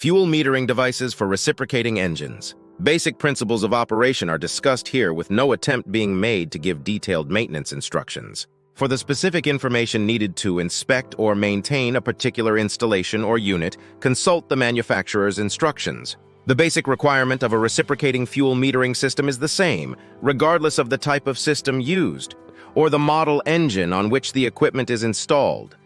Fuel metering devices for reciprocating engines. Basic principles of operation are discussed here with no attempt being made to give detailed maintenance instructions. For the specific information needed to inspect or maintain a particular installation or unit, consult the manufacturer's instructions. The basic requirement of a reciprocating fuel metering system is the same, regardless of the type of system used, or the model engine on which the equipment is installed.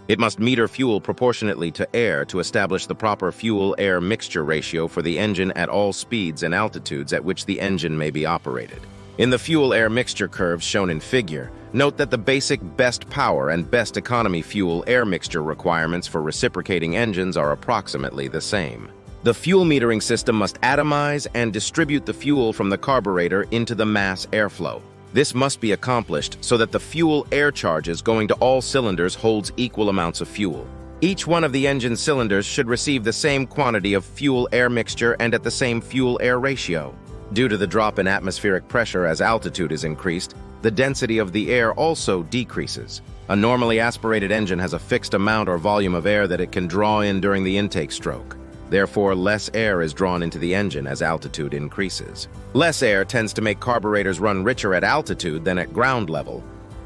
It must meter fuel proportionately to air to establish the proper fuel-air mixture ratio for the engine at all speeds and altitudes at which the engine may be operated. In the fuel-air mixture curves shown in figure, note that the basic best power and best economy fuel-air mixture requirements for reciprocating engines are approximately the same. The fuel metering system must atomize and distribute the fuel from the carburetor into the mass airflow. This must be accomplished so that the fuel-air charges going to all cylinders holds equal amounts of fuel. Each one of the engine cylinders should receive the same quantity of fuel-air mixture and at the same fuel-air ratio. Due to the drop in atmospheric pressure as altitude is increased, the density of the air also decreases. A normally aspirated engine has a fixed amount or volume of air that it can draw in during the intake stroke. Therefore, less air is drawn into the engine as altitude increases. Less air tends to make carburetors run richer at altitude than at ground level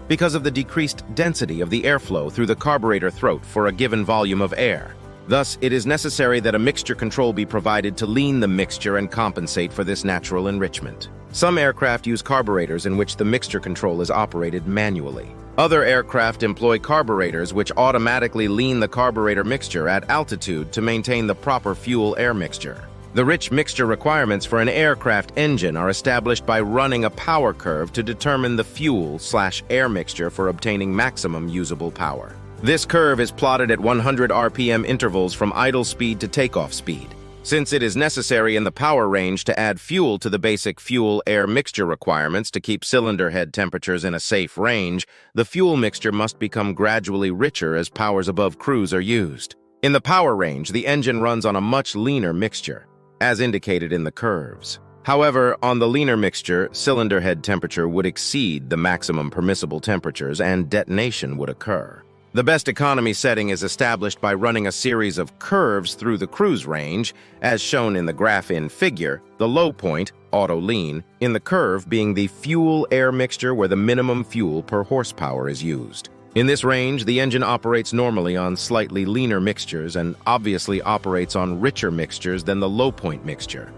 because of the decreased density of the airflow through the carburetor throat for a given volume of air. Thus, it is necessary that a mixture control be provided to lean the mixture and compensate for this natural enrichment. Some aircraft use carburetors in which the mixture control is operated manually. Other aircraft employ carburetors which automatically lean the carburetor mixture at altitude to maintain the proper fuel-air mixture. The rich mixture requirements for an aircraft engine are established by running a power curve to determine the fuel/air mixture for obtaining maximum usable power. This curve is plotted at 100 RPM intervals from idle speed to takeoff speed. Since it is necessary in the power range to add fuel to the basic fuel-air mixture requirements to keep cylinder head temperatures in a safe range, the fuel mixture must become gradually richer as powers above cruise are used. In the power range, the engine runs on a much leaner mixture, as indicated in the curves. However, on the leaner mixture, cylinder head temperature would exceed the maximum permissible temperatures and detonation would occur. The best economy setting is established by running a series of curves through the cruise range, as shown in the graph in figure, the low point, auto lean, in the curve being the fuel-air mixture where the minimum fuel per horsepower is used. In this range, the engine operates normally on slightly leaner mixtures and obviously operates on richer mixtures than the low point mixture.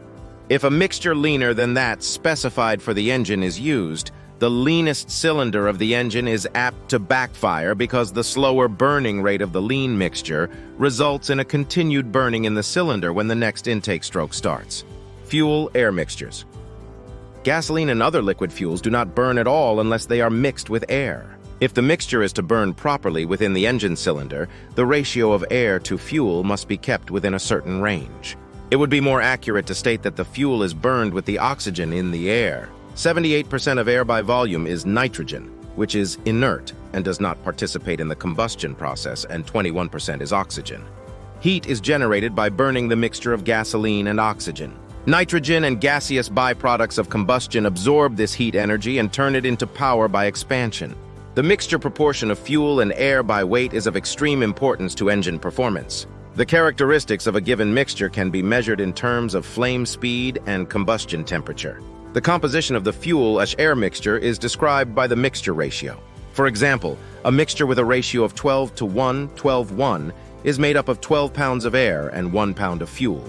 If a mixture leaner than that specified for the engine is used, the leanest cylinder of the engine is apt to backfire because the slower burning rate of the lean mixture results in a continued burning in the cylinder when the next intake stroke starts. Fuel-air mixtures. Gasoline and other liquid fuels do not burn at all unless they are mixed with air. If the mixture is to burn properly within the engine cylinder, the ratio of air to fuel must be kept within a certain range. It would be more accurate to state that the fuel is burned with the oxygen in the air. 78% of air by volume is nitrogen, which is inert and does not participate in the combustion process, and 21% is oxygen. Heat is generated by burning the mixture of gasoline and oxygen. Nitrogen and gaseous byproducts of combustion absorb this heat energy and turn it into power by expansion. The mixture proportion of fuel and air by weight is of extreme importance to engine performance. The characteristics of a given mixture can be measured in terms of flame speed and combustion temperature. The composition of the fuel/air mixture is described by the mixture ratio. For example, a mixture with a ratio of 12 to 1, 12:1 is made up of 12 pounds of air and 1 pound of fuel.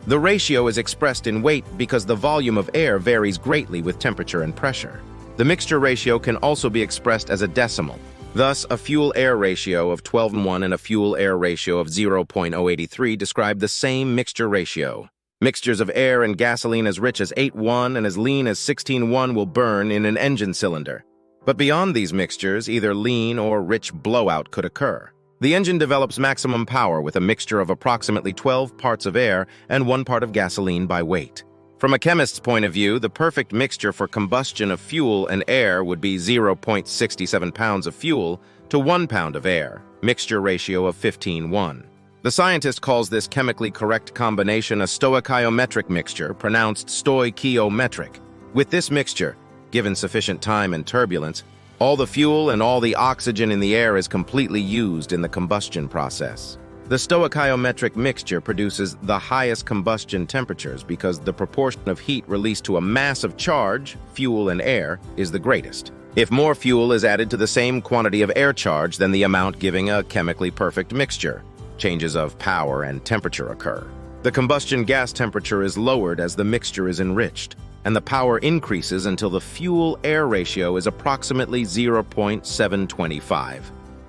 The ratio is expressed in weight because the volume of air varies greatly with temperature and pressure. The mixture ratio can also be expressed as a decimal. Thus, a fuel-air ratio of 12:1 and a fuel-air ratio of 0.083 describe the same mixture ratio. Mixtures of air and gasoline as rich as 8:1 and as lean as 16:1 will burn in an engine cylinder. But beyond these mixtures, either lean or rich blowout could occur. The engine develops maximum power with a mixture of approximately 12 parts of air and 1 part of gasoline by weight. From a chemist's point of view, the perfect mixture for combustion of fuel and air would be 0.67 pounds of fuel to 1 pound of air, mixture ratio of 15:1. The scientist calls this chemically correct combination a stoichiometric mixture, pronounced stoichiometric. With this mixture, given sufficient time and turbulence, all the fuel and all the oxygen in the air is completely used in the combustion process. The stoichiometric mixture produces the highest combustion temperatures because the proportion of heat released to a mass of charge, fuel and air, is the greatest. If more fuel is added to the same quantity of air charge, then the amount giving a chemically perfect mixture. Changes of power and temperature occur. The combustion gas temperature is lowered as the mixture is enriched, and the power increases until the fuel-air ratio is approximately 0.725.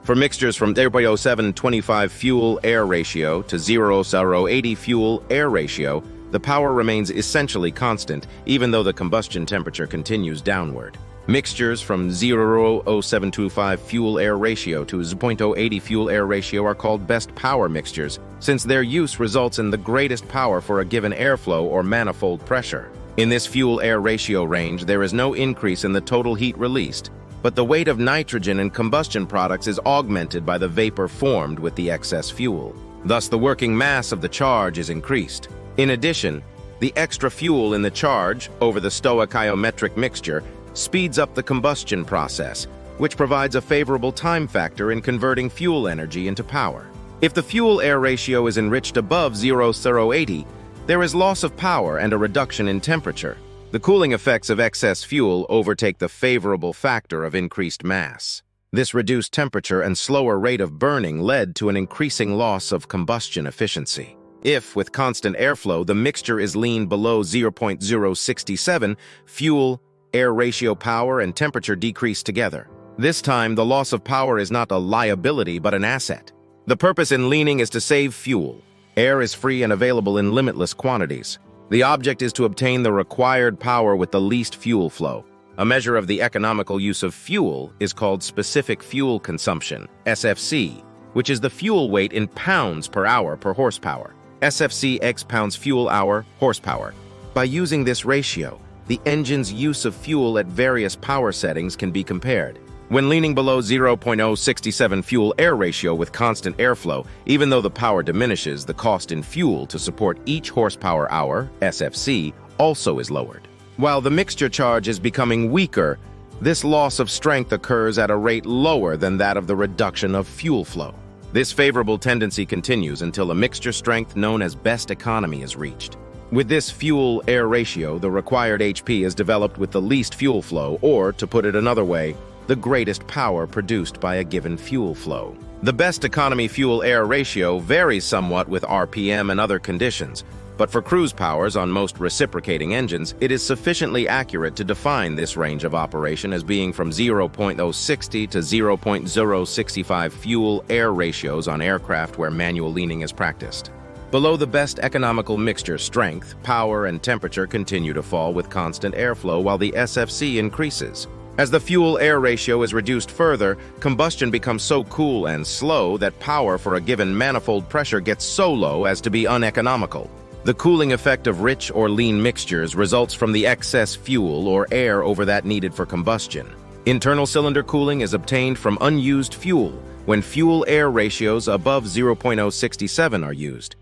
For mixtures from 0.0725 fuel-air ratio to 0.080 fuel-air ratio, the power remains essentially constant, even though the combustion temperature continues downward. Mixtures from 0.0725 fuel-air ratio to 0.080 fuel-air ratio are called best power mixtures, since their use results in the greatest power for a given airflow or manifold pressure. In this fuel-air ratio range, there is no increase in the total heat released, but the weight of nitrogen in combustion products is augmented by the vapor formed with the excess fuel. Thus, the working mass of the charge is increased. In addition, the extra fuel in the charge over the stoichiometric mixture speeds up the combustion process, which provides a favorable time factor in converting fuel energy into power. If the fuel-air ratio is enriched above 0.080, there is loss of power and a reduction in temperature. The cooling effects of excess fuel overtake the favorable factor of increased mass. This reduced temperature and slower rate of burning led to an increasing loss of combustion efficiency. If, with constant airflow, the mixture is lean below 0.067, fuel-air ratio power and temperature decrease together. This time, the loss of power is not a liability but an asset. The purpose in leaning is to save fuel. Air is free and available in limitless quantities. The object is to obtain the required power with the least fuel flow. A measure of the economical use of fuel is called specific fuel consumption, SFC, which is the fuel weight in pounds per hour per horsepower. SFC x pounds fuel hour horsepower. By using this ratio, the engine's use of fuel at various power settings can be compared. When leaning below 0.067 fuel-air ratio with constant airflow, even though the power diminishes, the cost in fuel to support each horsepower hour, SFC, also is lowered. While the mixture charge is becoming weaker, this loss of strength occurs at a rate lower than that of the reduction of fuel flow. This favorable tendency continues until a mixture strength known as best economy is reached. With this fuel-air ratio, the required HP is developed with the least fuel flow, or, to put it another way, the greatest power produced by a given fuel flow. The best economy fuel-air ratio varies somewhat with RPM and other conditions, but for cruise powers on most reciprocating engines, it is sufficiently accurate to define this range of operation as being from 0.060 to 0.065 fuel-air ratios on aircraft where manual leaning is practiced. Below the best economical mixture, strength, power, and temperature continue to fall with constant airflow while the SFC increases. As the fuel-air ratio is reduced further, combustion becomes so cool and slow that power for a given manifold pressure gets so low as to be uneconomical. The cooling effect of rich or lean mixtures results from the excess fuel or air over that needed for combustion. Internal cylinder cooling is obtained from unused fuel when fuel-air ratios above 0.067 are used.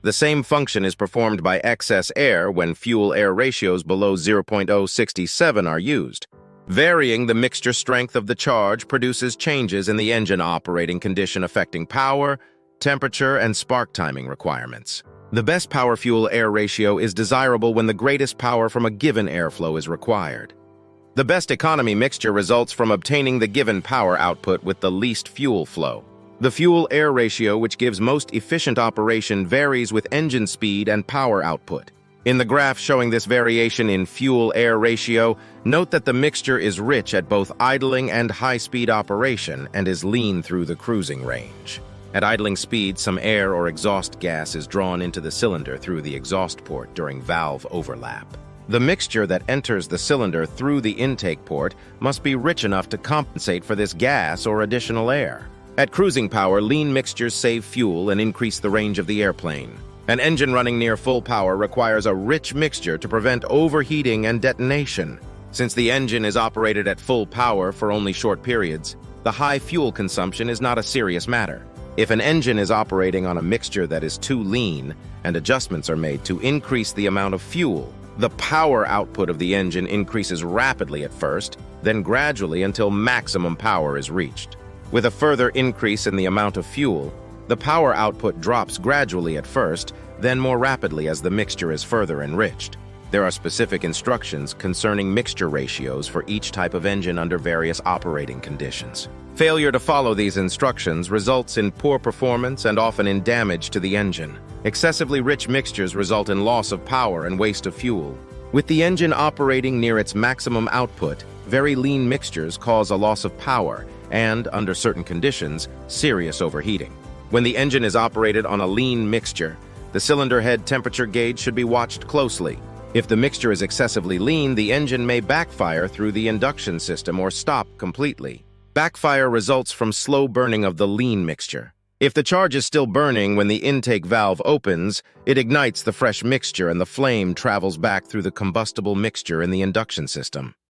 The same function is performed by excess air when fuel-air ratios below 0.067 are used. Varying the mixture strength of the charge produces changes in the engine operating condition affecting power, temperature, and spark timing requirements. The best power fuel-air ratio is desirable when the greatest power from a given airflow is required. The best economy mixture results from obtaining the given power output with the least fuel flow. The fuel-air ratio, which gives most efficient operation, varies with engine speed and power output. In the graph showing this variation in fuel-air ratio, note that the mixture is rich at both idling and high-speed operation and is lean through the cruising range. At idling speed, some air or exhaust gas is drawn into the cylinder through the exhaust port during valve overlap. The mixture that enters the cylinder through the intake port must be rich enough to compensate for this gas or additional air. At cruising power, lean mixtures save fuel and increase the range of the airplane. An engine running near full power requires a rich mixture to prevent overheating and detonation. Since the engine is operated at full power for only short periods, the high fuel consumption is not a serious matter. If an engine is operating on a mixture that is too lean and adjustments are made to increase the amount of fuel, the power output of the engine increases rapidly at first, then gradually until maximum power is reached. With a further increase in the amount of fuel, The power output drops gradually at first, then more rapidly as the mixture is further enriched. There are specific instructions concerning mixture ratios for each type of engine under various operating conditions. Failure to follow these instructions results in poor performance and often in damage to the engine. Excessively rich mixtures result in loss of power and waste of fuel. With the engine operating near its maximum output, very lean mixtures cause a loss of power and, under certain conditions, serious overheating. When the engine is operated on a lean mixture, the cylinder head temperature gauge should be watched closely. If the mixture is excessively lean, the engine may backfire through the induction system or stop completely. Backfire results from slow burning of the lean mixture. If the charge is still burning when the intake valve opens, it ignites the fresh mixture and the flame travels back through the combustible mixture in the induction system.